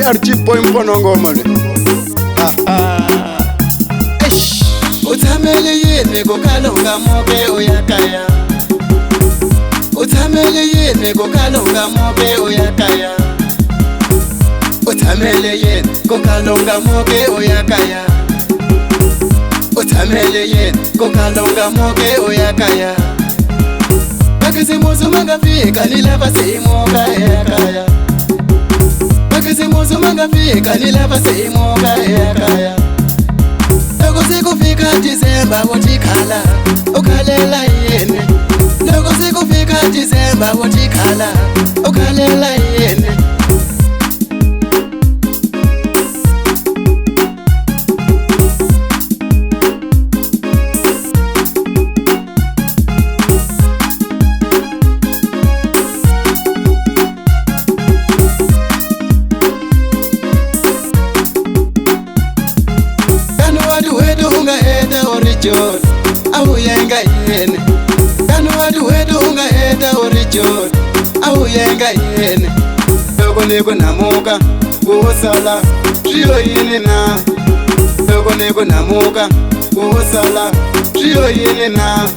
Archipo impono ngoma le. Uthamele yini kukalunga moke uyakaya. Uthamele yini kukalunga moke uyakaya. Uthamele yini kukalunga moke uyakaya. Uthamele yini kukalunga moke uyakaya. Bakisimuzu mangafika nilapha simuka ekaya. Bakisimuzu mangafika nilapha simuka ekaya. Loko sikufika December wotikhala ukhalela yini. Loko sikufika December wotikhala ukhalela yini. Wadu wedu unga heta orichon au yenga yene. Kanu wadu wedu unga heta orichon au yenga yene. Loko niko namuka kuhusala trio yini na. Loko niko namuka kuhusala trio yini na.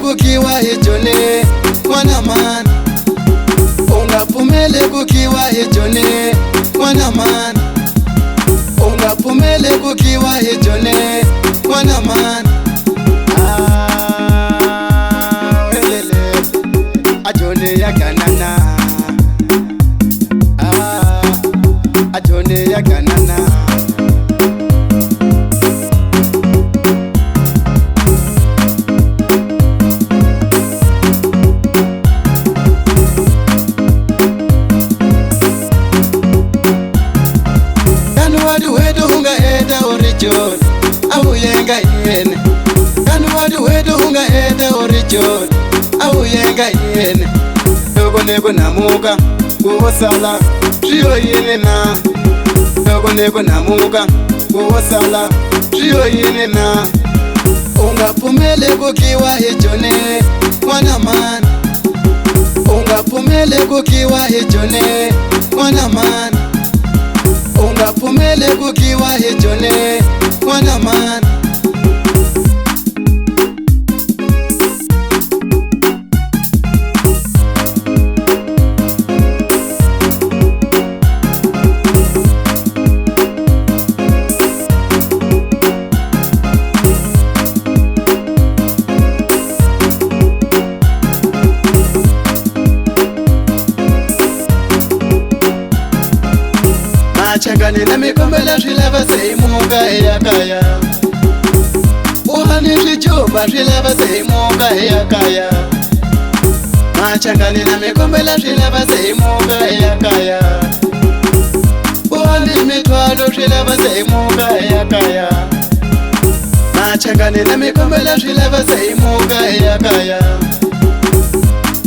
Kukiwa hijone mwana man. Ungapumele kukiwa hijone mwana man. Ungapumele kukiwa hijone mwana man. Welele ajone ya ganana. Ajone ya ganana. Wadu wedu unga heta orichon au yenga yene. Kanu wadu wedu unga heta orichon au yenga yene. Loko niko namuka kuhusala trio yini na. Loko niko namuka kuhusala trio yini na. Ungapumele kukiwa hijone mwana man. Ungapumele kukiwa hijone mwana man. Ungapumele kukiwa hijone mwana man. Machangani na mikombela shilava seimuka eyakaya. Uhani shichuba shilava seimuka eyakaya. Machangani na mikombela shilava seimuka eyakaya. Uhani mitwalo shilava seimuka eyakaya. Machangani na mikombela shilava seimuka eyakaya.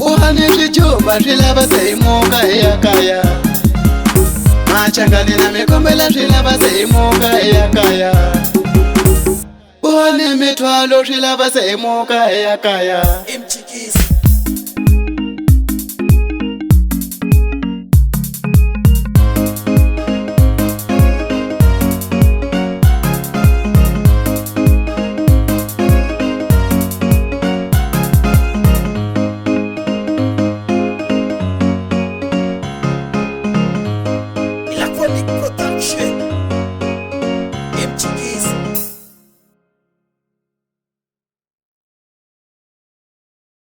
Uhani shichuba shilava seimuka eyakaya. Machangani na mikombela shilava seimuka eyakaya. Uhani mitwalo shilava seimuka eyakaya.